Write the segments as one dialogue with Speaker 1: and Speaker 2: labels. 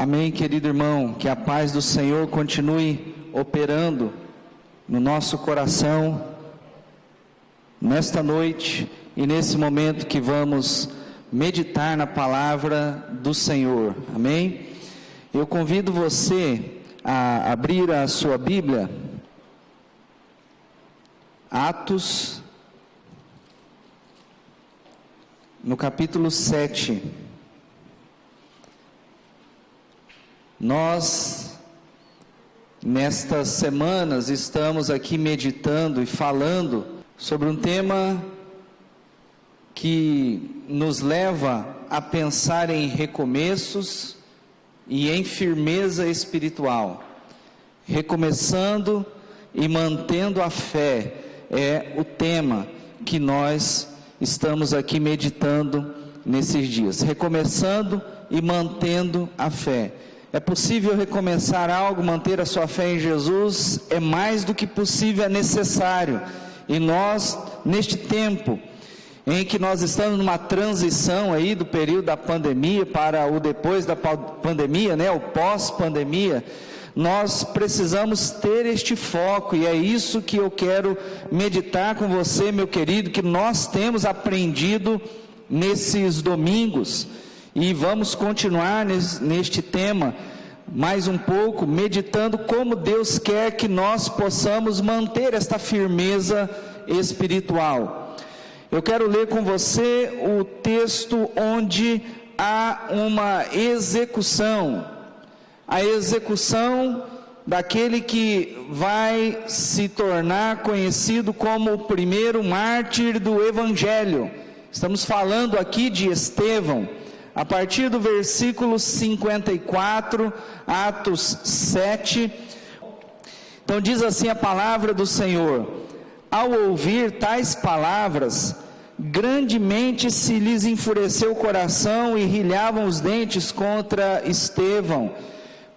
Speaker 1: Amém, querido irmão, que a paz do Senhor continue operando no nosso coração, nesta noite e nesse momento que vamos meditar na palavra do Senhor, amém? Eu convido você a abrir a sua Bíblia, Atos, no capítulo 7, Nós, nestas semanas, estamos aqui meditando e falando sobre um tema que nos leva a pensar em recomeços e em firmeza espiritual. Recomeçando e mantendo a fé é o tema que nós estamos aqui meditando nesses dias. Recomeçando e mantendo a fé. É possível recomeçar algo, manter a sua fé em Jesus? É mais do que possível, é necessário. E nós, neste tempo em que nós estamos numa transição aí do período da pandemia para o depois da pandemia, o pós-pandemia, nós precisamos ter este foco, e é isso que eu quero meditar com você, meu querido, que nós temos aprendido nesses domingos. E vamos continuar neste tema mais um pouco, meditando como Deus quer que nós possamos manter esta firmeza espiritual. Eu quero ler com você o texto onde há uma execução, a execução daquele que vai se tornar conhecido como o primeiro mártir do Evangelho. Estamos falando aqui de Estevão. A partir do versículo 54, Atos 7, então diz assim a palavra do Senhor: ao ouvir tais palavras, grandemente se lhes enfureceu o coração e rilhavam os dentes contra Estevão.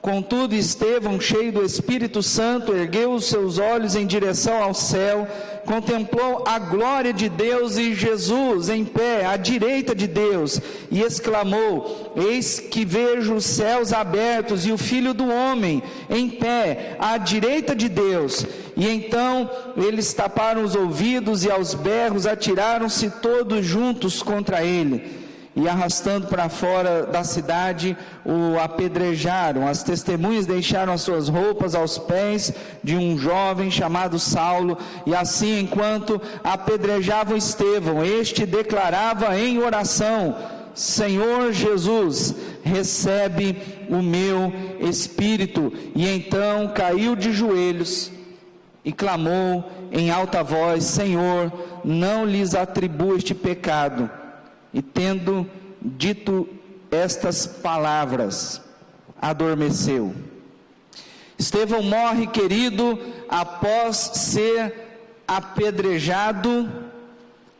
Speaker 1: Contudo, Estevão, cheio do Espírito Santo, ergueu os seus olhos em direção ao céu, contemplou a glória de Deus e Jesus em pé, à direita de Deus, e exclamou: eis que vejo os céus abertos e o Filho do Homem em pé, à direita de Deus. E então eles taparam os ouvidos e aos berros atiraram-se todos juntos contra ele. E arrastando para fora da cidade, o apedrejaram. As testemunhas deixaram as suas roupas aos pés de um jovem chamado Saulo, e assim, enquanto apedrejavam Estevão, este declarava em oração: Senhor Jesus, recebe o meu espírito. E então caiu de joelhos e clamou em alta voz: Senhor, não lhes atribua este pecado. E tendo dito estas palavras, adormeceu. Estevão morre, querido, após ser apedrejado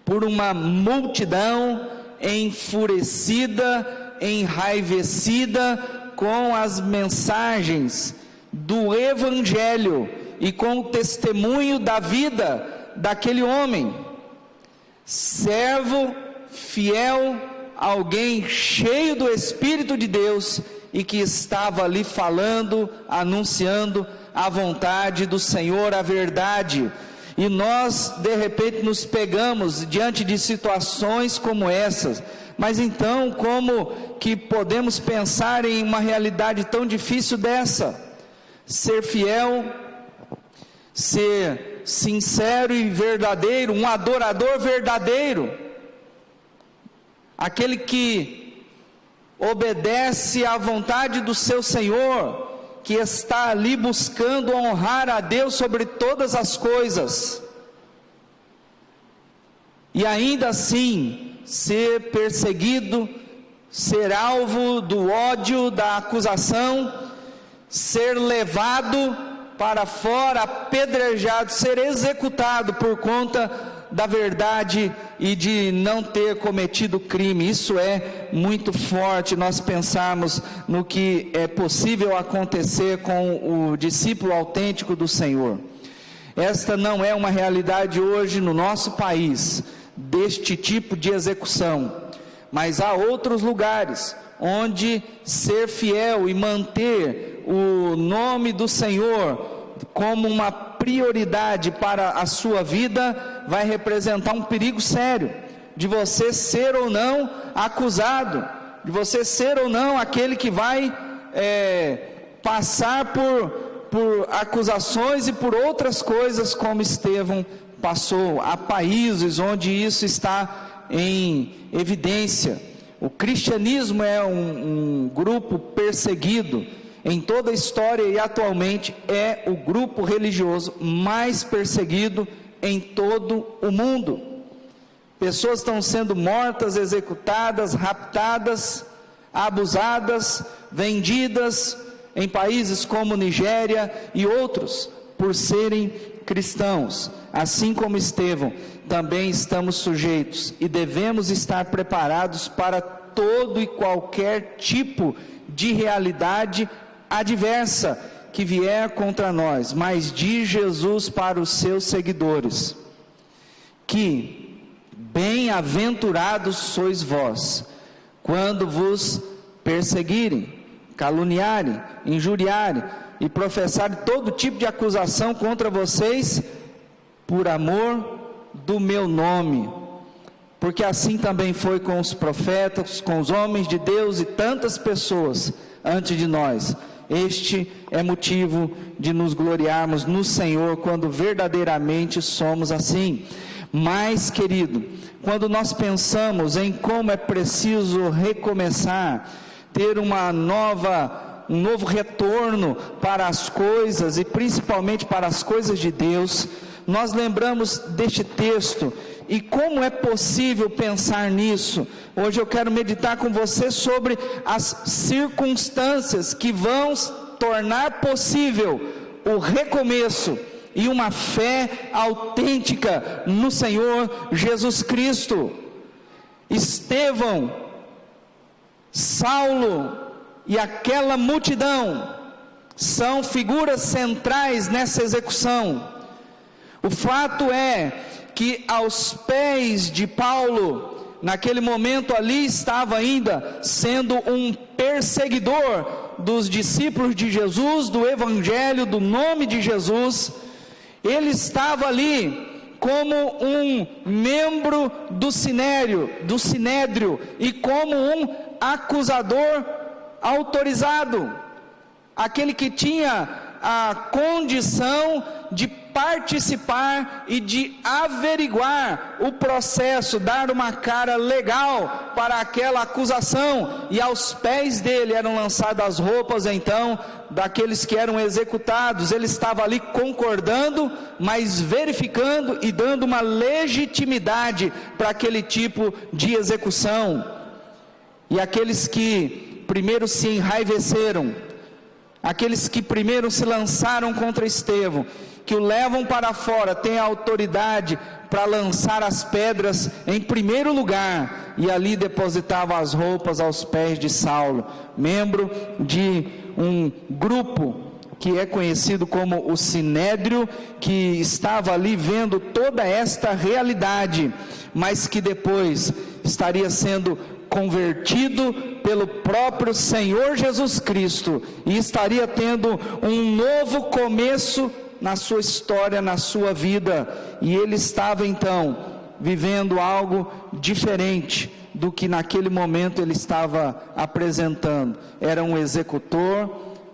Speaker 1: por uma multidão enfurecida, enraivecida com as mensagens do Evangelho e com o testemunho da vida daquele homem, servo fiel, alguém cheio do Espírito de Deus e que estava ali falando, anunciando a vontade do Senhor, a verdade. E nós de repente nos pegamos diante de situações como essas. Mas então, como que podemos pensar em uma realidade tão difícil dessa? Ser fiel, ser sincero e verdadeiro, um adorador verdadeiro, aquele que obedece à vontade do seu Senhor, que está ali buscando honrar a Deus sobre todas as coisas, e ainda assim ser perseguido, ser alvo do ódio, da acusação, ser levado para fora, apedrejado, ser executado por conta da verdade e de não ter cometido crime. Isso é muito forte, nós pensarmos no que é possível acontecer com o discípulo autêntico do Senhor. Esta não é uma realidade hoje no nosso país, deste tipo de execução, mas há outros lugares onde ser fiel e manter o nome do Senhor como uma prioridade para a sua vida, vai representar um perigo sério, de você ser ou não acusado, de você ser ou não aquele que vai passar por acusações e por outras coisas, como Estevão passou. Há países onde isso está em evidência. O cristianismo é um grupo perseguido em toda a história, e atualmente é o grupo religioso mais perseguido em todo o mundo. Pessoas estão sendo mortas, executadas, raptadas, abusadas, vendidas em países como Nigéria e outros, por serem cristãos. Assim como Estevão, também estamos sujeitos e devemos estar preparados para todo e qualquer tipo de realidade adversa que vier contra nós. Mas diz Jesus para os seus seguidores que bem-aventurados sois vós, quando vos perseguirem, caluniarem, injuriarem e professarem todo tipo de acusação contra vocês, por amor do meu nome. Porque assim também foi com os profetas, com os homens de Deus e tantas pessoas antes de nós. Este é motivo de nos gloriarmos no Senhor, quando verdadeiramente somos assim. Mas, querido, quando nós pensamos em como é preciso recomeçar, ter um novo retorno para as coisas, e principalmente para as coisas de Deus, nós lembramos deste texto. E como é possível pensar nisso? Hoje eu quero meditar com você sobre as circunstâncias que vão tornar possível o recomeço e uma fé autêntica no Senhor Jesus Cristo. Estevão, Saulo e aquela multidão são figuras centrais nessa execução. O fato é que aos pés de Paulo, naquele momento ali, estava ainda sendo um perseguidor dos discípulos de Jesus, do Evangelho, do nome de Jesus. Ele estava ali como um membro do Sinédrio e como um acusador autorizado, aquele que tinha a condição de participar e de averiguar o processo, dar uma cara legal para aquela acusação, e aos pés dele eram lançadas as roupas então daqueles que eram executados. Ele estava ali concordando, mas verificando e dando uma legitimidade para aquele tipo de execução. E aqueles que primeiro se enraiveceram, aqueles que primeiro se lançaram contra Estevão, que o levam para fora, têm a autoridade para lançar as pedras em primeiro lugar, e ali depositavam as roupas aos pés de Saulo, membro de um grupo que é conhecido como o Sinédrio, que estava ali vendo toda esta realidade, mas que depois estaria sendo convertido pelo próprio Senhor Jesus Cristo, e estaria tendo um novo começo na sua história, na sua vida. E ele estava então vivendo algo diferente do que naquele momento ele estava apresentando. Era um executor,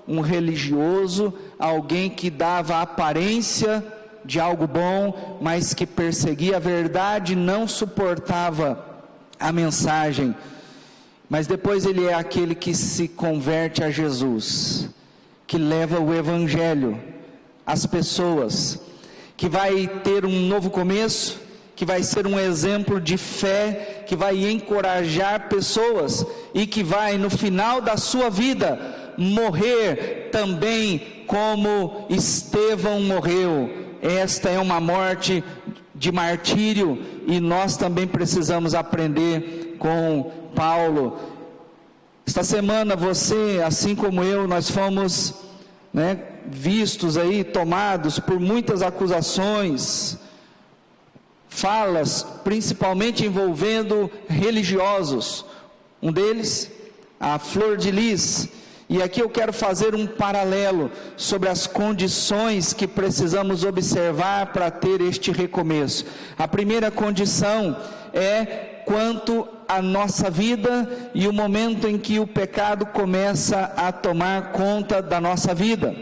Speaker 1: um religioso, alguém que dava aparência de algo bom, mas que perseguia a verdade, não suportava a mensagem. Mas depois ele é aquele que se converte a Jesus, que leva o Evangelho às pessoas, que vai ter um novo começo, que vai ser um exemplo de fé, que vai encorajar pessoas, e que vai no final da sua vida morrer também como Estevão morreu. Esta é uma morte de martírio, e nós também precisamos aprender com Paulo. Esta semana você, assim como eu, nós fomos vistos aí, tomados por muitas acusações, falas, principalmente envolvendo religiosos. Um deles, a flor de lis. E aqui eu quero fazer um paralelo sobre as condições que precisamos observar para ter este recomeço. A primeira condição é quanto à nossa vida e o momento em que o pecado começa a tomar conta da nossa vida.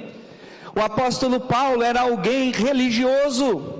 Speaker 1: O apóstolo Paulo era alguém religioso,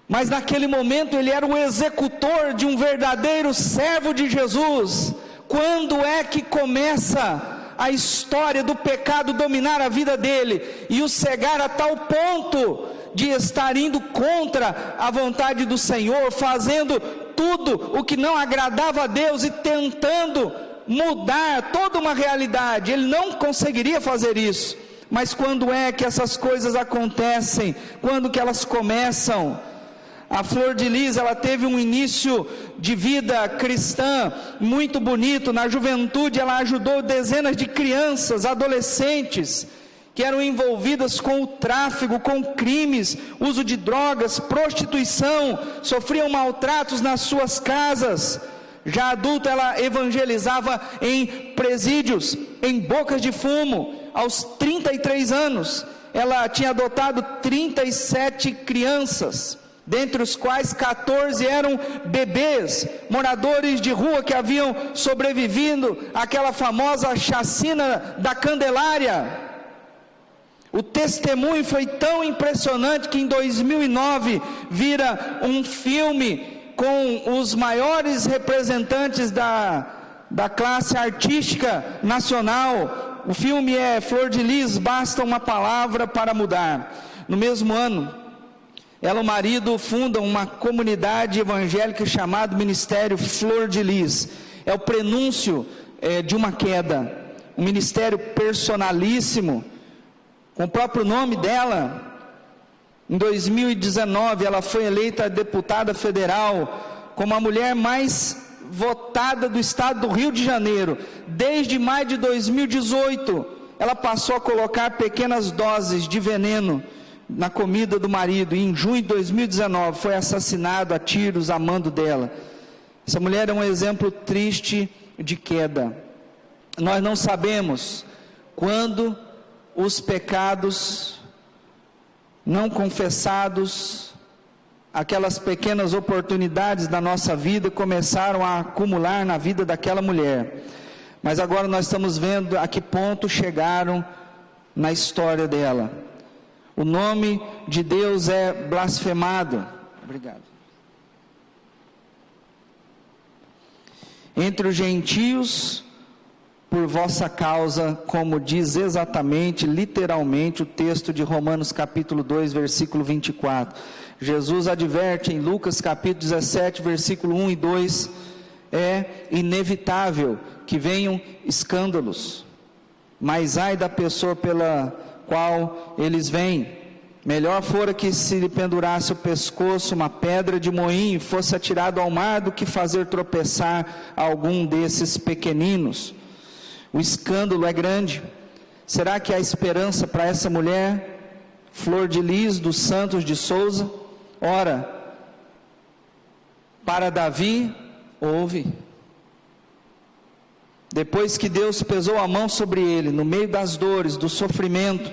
Speaker 1: mas naquele momento ele era o executor de um verdadeiro servo de Jesus. Quando é que começa a história do pecado dominar a vida dele e o cegar a tal ponto de estar indo contra a vontade do Senhor, fazendo tudo o que não agradava a Deus e tentando mudar toda uma realidade? Ele não conseguiria fazer isso. Mas quando é que essas coisas acontecem? Quando que elas começam? A flor de lis, ela teve um início de vida cristã muito bonito. Na juventude ela ajudou dezenas de crianças, adolescentes, que eram envolvidas com o tráfico, com crimes, uso de drogas, prostituição, sofriam maltratos nas suas casas. Já adulta, ela evangelizava em presídios, em bocas de fumo. Aos 33 anos, ela tinha adotado 37 crianças, dentre os quais 14 eram bebês, moradores de rua que haviam sobrevivido àquela famosa chacina da Candelária. O testemunho foi tão impressionante que em 2009 vira um filme com os maiores representantes da classe artística nacional. O filme é Flor de Lis, Basta uma Palavra para Mudar. No mesmo ano, ela e o marido fundam uma comunidade evangélica chamada Ministério Flor de Lis. É o prenúncio de uma queda, um ministério personalíssimo, com o próprio nome dela. Em 2019, ela foi eleita deputada federal como a mulher mais votada do estado do Rio de Janeiro. Desde maio de 2018, ela passou a colocar pequenas doses de veneno na comida do marido, e em junho de 2019 foi assassinado a tiros a mando dela. Essa mulher é um exemplo triste de queda. Nós não sabemos quando os pecados não confessados, aquelas pequenas oportunidades da nossa vida começaram a acumular na vida daquela mulher, mas agora nós estamos vendo a que ponto chegaram na história dela. O nome de Deus é blasfemado. Obrigado. Entre os gentios, por vossa causa, como diz exatamente, literalmente, o texto de Romanos capítulo 2, versículo 24. Jesus adverte em Lucas capítulo 17, versículo 1 e 2, é inevitável que venham escândalos, mas ai da pessoa pela qual eles vêm. Melhor fora que se lhe pendurasse o pescoço uma pedra de moinho e fosse atirado ao mar, do que fazer tropeçar algum desses pequeninos. O escândalo é grande. Será que há esperança para essa mulher, Flor de Lis dos Santos de Souza? Ora, para Davi, houve. Depois que Deus pesou a mão sobre ele, no meio das dores, do sofrimento,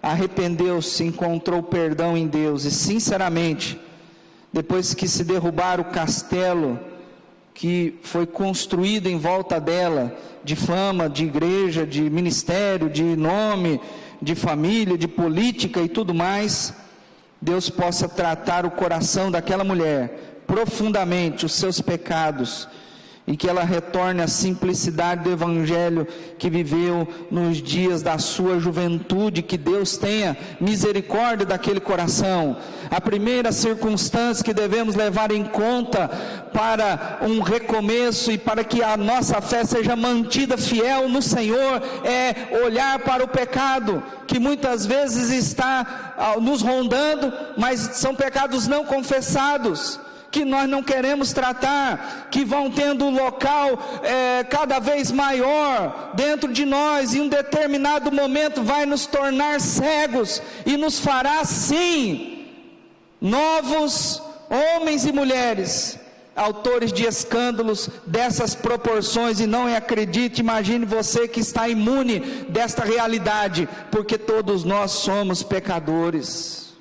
Speaker 1: arrependeu-se, encontrou perdão em Deus, e sinceramente, depois que se derrubar o castelo que foi construído em volta dela, de fama, de igreja, de ministério, de nome, de família, de política e tudo mais, Deus possa tratar o coração daquela mulher profundamente, os seus pecados, e que ela retorne à simplicidade do Evangelho que viveu nos dias da sua juventude. Que Deus tenha misericórdia daquele coração. A primeira circunstância que devemos levar em conta para um recomeço e para que a nossa fé seja mantida fiel no Senhor é olhar para o pecado, que muitas vezes está nos rondando, mas são pecados não confessados, que nós não queremos tratar, que vão tendo um local cada vez maior dentro de nós, e em um determinado momento vai nos tornar cegos, e nos fará sim novos homens e mulheres autores de escândalos dessas proporções, e não acredite, imagine você que está imune desta realidade, porque todos nós somos pecadores.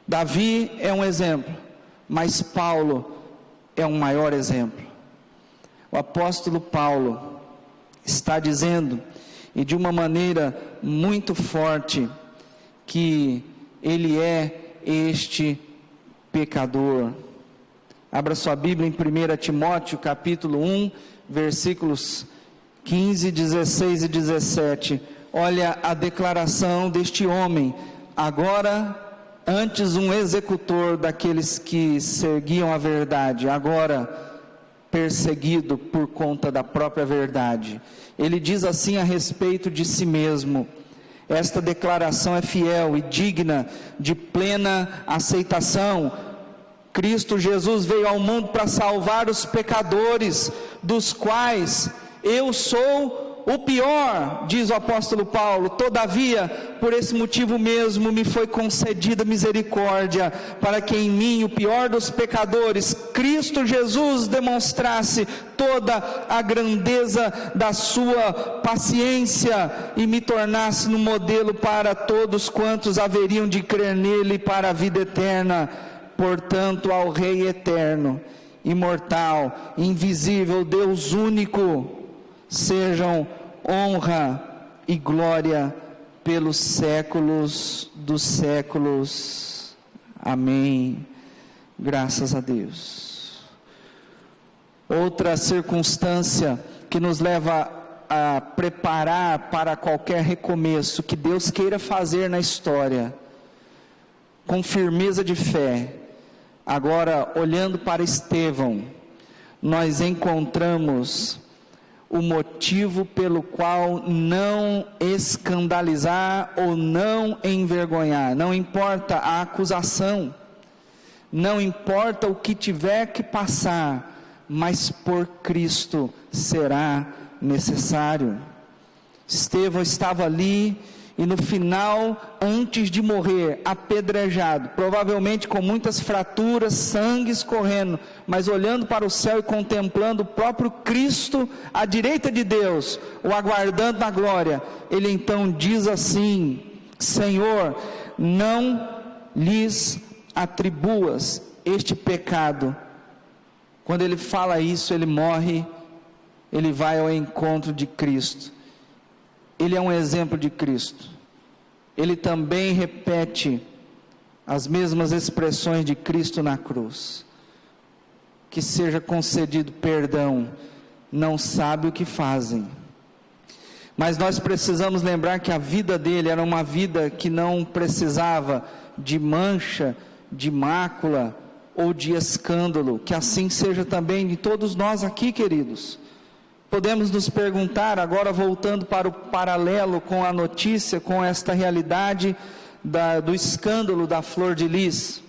Speaker 1: Davi é um exemplo, mas Paulo é um maior exemplo. O apóstolo Paulo está dizendo, e de uma maneira muito forte, que ele é este pecador. Abra sua Bíblia em 1 Timóteo capítulo 1, versículos 15, 16 e 17. Olha a declaração deste homem, agora antes um executor daqueles que seguiam a verdade, agora perseguido por conta da própria verdade. Ele diz assim a respeito de si mesmo. Esta declaração é fiel e digna de plena aceitação. Cristo Jesus veio ao mundo para salvar os pecadores, dos quais eu sou o pior, diz o apóstolo Paulo. Todavia, por esse motivo mesmo, me foi concedida misericórdia, para que em mim, o pior dos pecadores, Cristo Jesus demonstrasse toda a grandeza da sua paciência, e me tornasse no modelo para todos quantos haveriam de crer nele para a vida eterna. Portanto, ao Rei eterno, imortal, invisível, Deus único, sejam honra e glória pelos séculos dos séculos. Amém. Graças a Deus. Outra circunstância que nos leva a preparar para qualquer recomeço que Deus queira fazer na história, com firmeza de fé. Agora, olhando para Estevão, nós encontramos o motivo pelo qual não escandalizar ou não envergonhar. Não importa a acusação, não importa o que tiver que passar, mas por Cristo será necessário. Estevão estava ali, e no final, antes de morrer, apedrejado, provavelmente com muitas fraturas, sangue escorrendo, mas olhando para o céu e contemplando o próprio Cristo à direita de Deus, o aguardando na glória, ele então diz assim: Senhor, não lhes atribuas este pecado. Quando ele fala isso, ele morre, ele vai ao encontro de Cristo. Ele é um exemplo de Cristo. Ele também repete as mesmas expressões de Cristo na cruz. Que seja concedido perdão, não sabe o que fazem. Mas nós precisamos lembrar que a vida dele era uma vida que não precisava de mancha, de mácula ou de escândalo. Que assim seja também de todos nós aqui, queridos. Podemos nos perguntar, agora voltando para o paralelo com a notícia, com esta realidade do escândalo da Flor de Lis.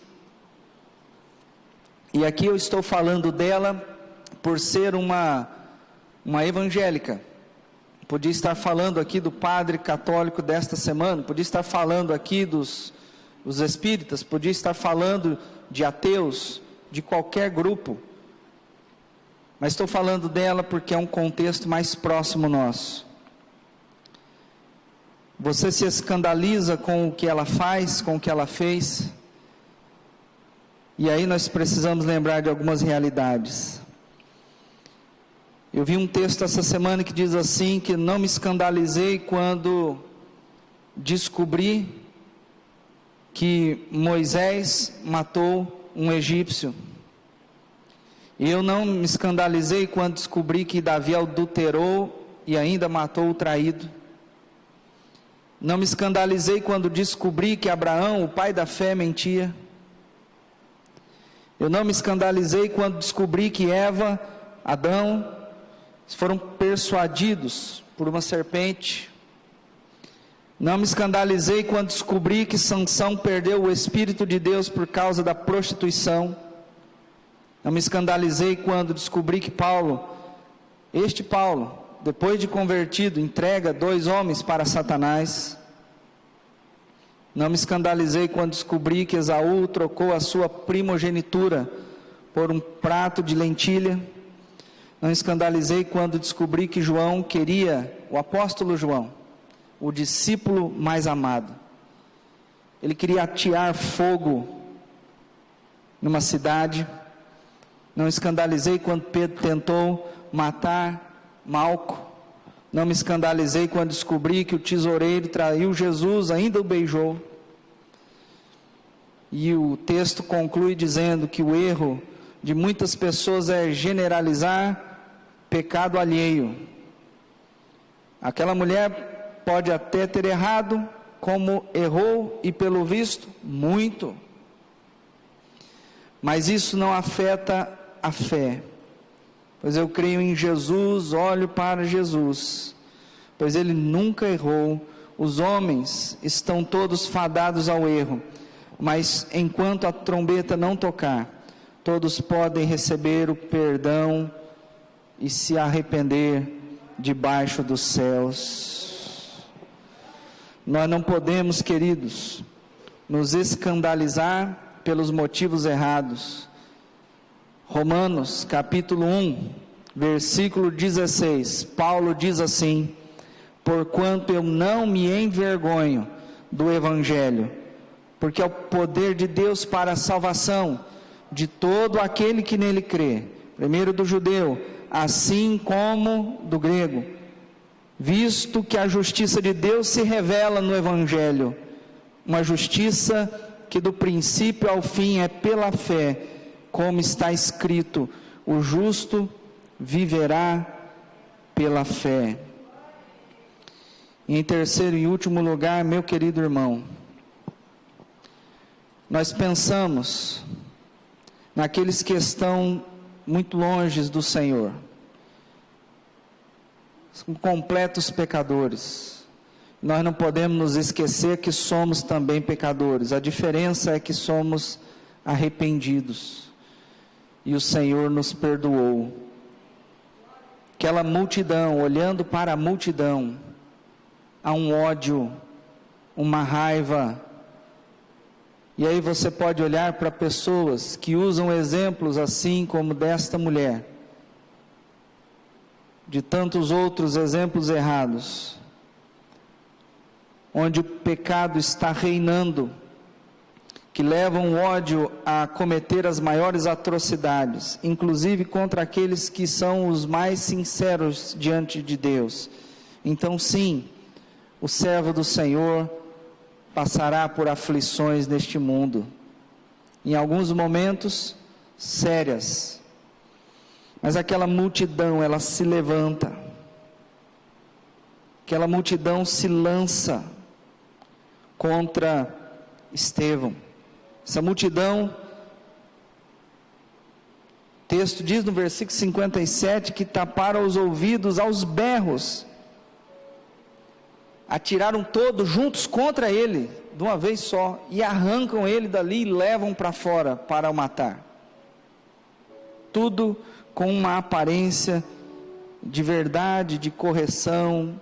Speaker 1: E aqui eu estou falando dela por ser uma evangélica. Podia estar falando aqui do padre católico desta semana, podia estar falando aqui dos espíritas, podia estar falando de ateus, de qualquer grupo. Mas estou falando dela porque é um contexto mais próximo nosso. Você se escandaliza com o que ela faz, com o que ela fez? E aí nós precisamos lembrar de algumas realidades. Eu vi um texto essa semana que diz assim, que não me escandalizei quando descobri que Moisés matou um egípcio. E eu não me escandalizei quando descobri que Davi adulterou e ainda matou o traído. Não me escandalizei quando descobri que Abraão, o pai da fé, mentia. Eu não me escandalizei quando descobri que Eva, Adão, foram persuadidos por uma serpente. Não me escandalizei quando descobri que Sansão perdeu o Espírito de Deus por causa da prostituição. Não me escandalizei quando descobri que Paulo, depois de convertido, entrega 2 homens para Satanás. Não me escandalizei quando descobri que Esaú trocou a sua primogenitura por um prato de lentilha. Não me escandalizei quando descobri que João queria, o apóstolo João, o discípulo mais amado, ele queria atear fogo numa cidade. Não me escandalizei quando Pedro tentou matar Malco. Não me escandalizei quando descobri que o tesoureiro traiu Jesus, ainda o beijou. E o texto conclui dizendo que o erro de muitas pessoas é generalizar pecado alheio. Aquela mulher pode até ter errado, como errou, e pelo visto, muito. Mas isso não afeta a fé. Pois eu creio em Jesus, olho para Jesus, pois ele nunca errou. Os homens estão todos fadados ao erro, mas enquanto a trombeta não tocar, todos podem receber o perdão e se arrepender debaixo dos céus. Nós não podemos, queridos, nos escandalizar pelos motivos errados. Romanos capítulo 1, versículo 16, Paulo diz assim: porquanto eu não me envergonho do Evangelho, porque é o poder de Deus para a salvação de todo aquele que nele crê, primeiro do judeu, assim como do grego, visto que a justiça de Deus se revela no Evangelho, uma justiça que do princípio ao fim é pela fé, como está escrito, o justo viverá pela fé. E em terceiro e último lugar, meu querido irmão, nós pensamos naqueles que estão muito longe do Senhor, são completos pecadores. Nós não podemos nos esquecer que somos também pecadores. A diferença é que somos arrependidos. E o Senhor nos perdoou. Aquela multidão, olhando para a multidão, há um ódio, uma raiva. E aí você pode olhar para pessoas que usam exemplos assim como desta mulher, de tantos outros exemplos errados, onde o pecado está reinando, que levam o ódio a cometer as maiores atrocidades, inclusive contra aqueles que são os mais sinceros diante de Deus. Então sim, o servo do Senhor passará por aflições neste mundo, em alguns momentos sérias, mas aquela multidão, ela se levanta, aquela multidão se lança contra Estevão. Essa multidão, o texto diz no versículo 57, que taparam os ouvidos aos berros, atiraram todos juntos contra ele, de uma vez só, e arrancam ele dali e levam para fora para o matar. Tudo com uma aparência de verdade, de correção,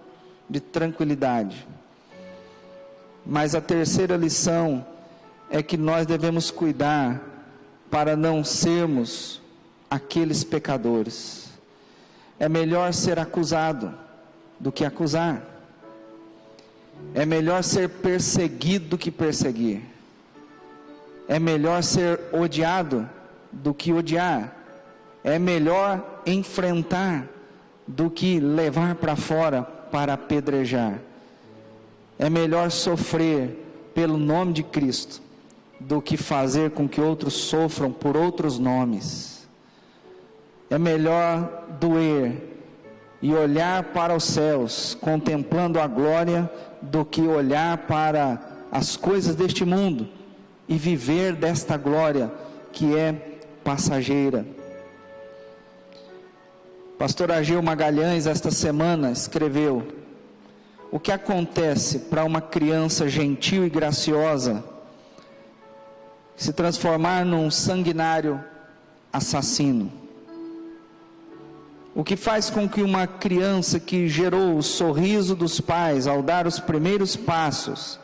Speaker 1: de tranquilidade. Mas a terceira lição é que nós devemos cuidar para não sermos aqueles pecadores. É melhor ser acusado do que acusar. É melhor ser perseguido do que perseguir. É melhor ser odiado do que odiar. É melhor enfrentar do que levar para fora para apedrejar. É melhor sofrer pelo nome de Cristo do que fazer com que outros sofram por outros nomes. É melhor doer e olhar para os céus, contemplando a glória, do que olhar para as coisas deste mundo e viver desta glória que é passageira. Pastor Ageu Magalhães, esta semana, escreveu: o que acontece para uma criança gentil e graciosa se transformar num sanguinário assassino? O que faz com que uma criança que gerou o sorriso dos pais ao dar os primeiros passos,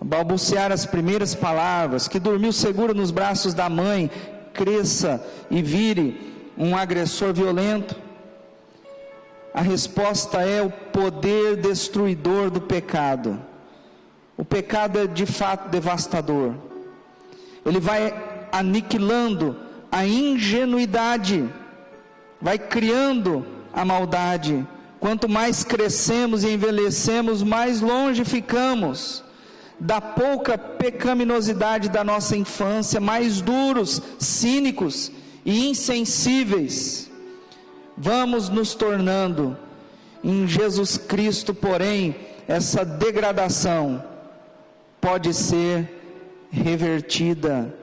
Speaker 1: balbuciar as primeiras palavras, que dormiu seguro nos braços da mãe, cresça e vire um agressor violento? A resposta é o poder destruidor do pecado. O pecado é de fato devastador. Ele vai aniquilando a ingenuidade, vai criando a maldade. Quanto mais crescemos e envelhecemos, mais longe ficamos da pouca pecaminosidade da nossa infância, mais duros, cínicos e insensíveis vamos nos tornando. Em Jesus Cristo, porém, essa degradação pode ser revertida.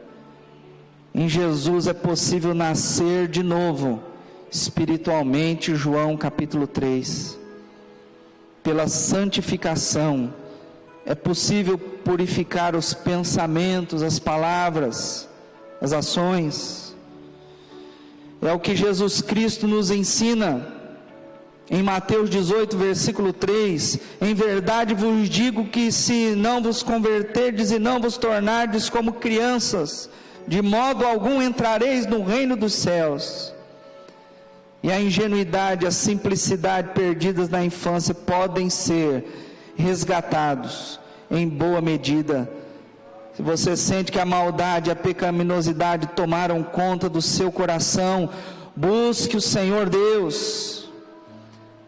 Speaker 1: Em Jesus é possível nascer de novo, espiritualmente. João capítulo 3. Pela santificação é possível purificar os pensamentos, as palavras, as ações. É o que Jesus Cristo nos ensina em Mateus 18, versículo 3: em verdade vos digo que se não vos converterdes e não vos tornardes como crianças, de modo algum entrareis no reino dos céus. E a ingenuidade, a simplicidade perdidas na infância podem ser resgatados em boa medida. Se você sente que a maldade, a pecaminosidade tomaram conta do seu coração, busque o Senhor Deus,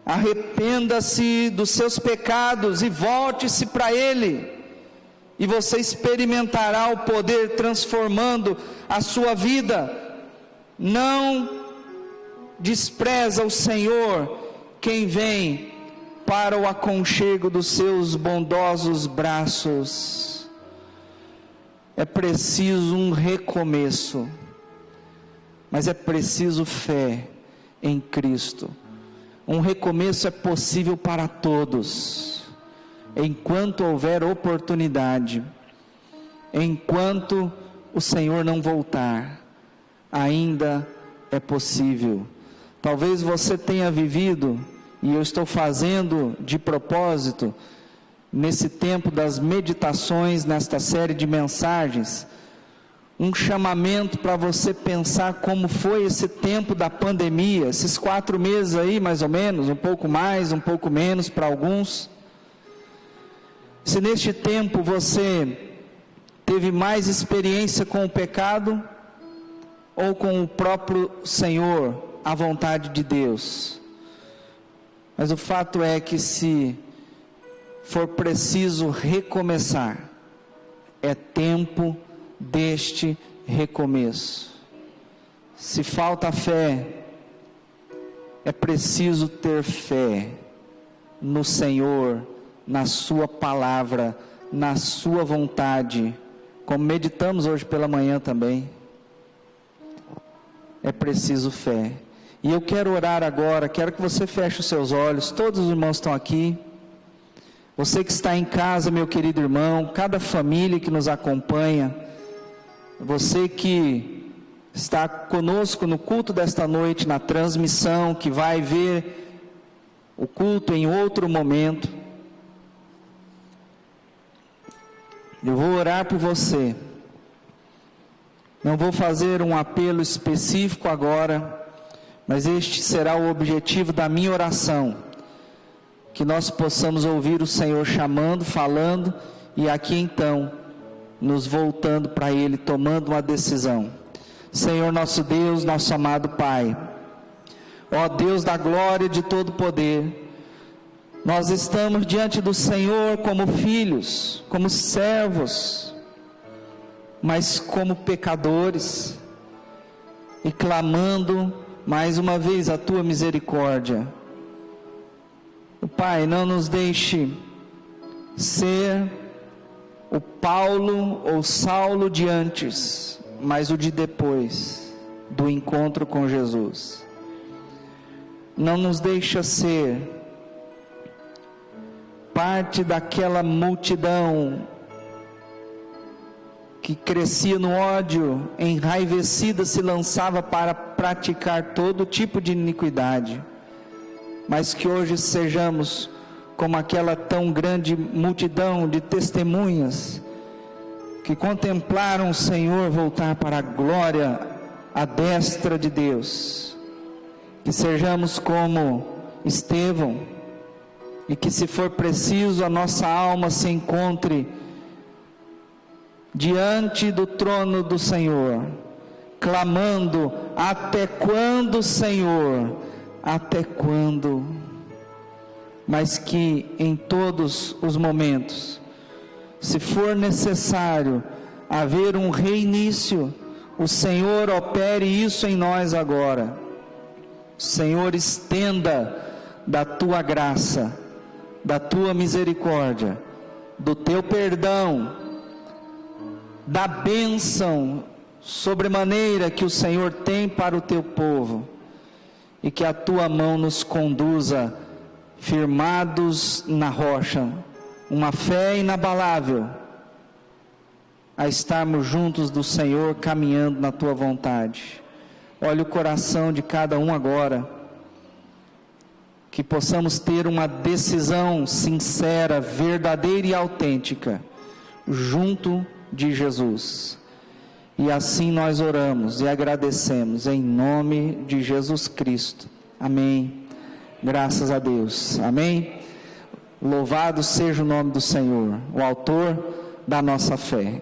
Speaker 1: arrependa-se dos seus pecados e volte-se para Ele, e você experimentará o poder transformando a sua vida. Não despreza o Senhor quem vem para o aconchego dos seus bondosos braços. É preciso um recomeço, mas é preciso fé em Cristo. Um recomeço é possível para todos, enquanto houver oportunidade, enquanto o Senhor não voltar, ainda é possível. Talvez você tenha vivido, e eu estou fazendo de propósito, nesse tempo das meditações, nesta série de mensagens, um chamamento para você pensar como foi esse tempo da pandemia, esses 4 meses aí mais ou menos, um pouco mais, um pouco menos para alguns. Se neste tempo você teve mais experiência com o pecado, ou com o próprio Senhor, a vontade de Deus. Mas o fato é que se for preciso recomeçar, é tempo deste recomeço. Se falta fé, é preciso ter fé no Senhor, na sua palavra, na sua vontade, como meditamos hoje pela manhã também. É preciso fé. E eu quero orar agora, quero que você feche os seus olhos. Todos os irmãos estão aqui. Você que está em casa, meu querido irmão, cada família que nos acompanha, você que está conosco no culto desta noite, na transmissão, que vai ver o culto em outro momento, eu vou orar por você. Não vou fazer um apelo específico agora, mas este será o objetivo da minha oração, que nós possamos ouvir o Senhor chamando, falando, e aqui então, nos voltando para Ele, tomando uma decisão. Senhor nosso Deus, nosso amado Pai, ó Deus da glória e de todo poder, nós estamos diante do Senhor como filhos, como servos, mas como pecadores, e clamando mais uma vez a Tua misericórdia. Pai, não nos deixe ser o Paulo ou Saulo de antes, mas o de depois do encontro com Jesus. Não nos deixa ser parte daquela multidão que crescia no ódio, enraivecida se lançava para praticar todo tipo de iniquidade, mas que hoje sejamos como aquela tão grande multidão de testemunhas que contemplaram o Senhor voltar para a glória à destra de Deus. Que sejamos como Estevão, e que, se for preciso, a nossa alma se encontre diante do trono do Senhor, clamando: até quando, Senhor? Até quando? Mas que em todos os momentos, se for necessário haver um reinício, o Senhor opere isso em nós agora. Senhor, estenda da tua graça, da tua misericórdia, do teu perdão, da bênção sobremaneira que o Senhor tem para o teu povo, e que a tua mão nos conduza firmados na rocha, uma fé inabalável, a estarmos juntos do Senhor, caminhando na tua vontade. Olha o coração de cada um agora, que possamos ter uma decisão sincera, verdadeira e autêntica, junto de Jesus. E assim nós oramos e agradecemos, em nome de Jesus Cristo. Amém. Graças a Deus. Amém. Louvado seja o nome do Senhor, o autor da nossa fé.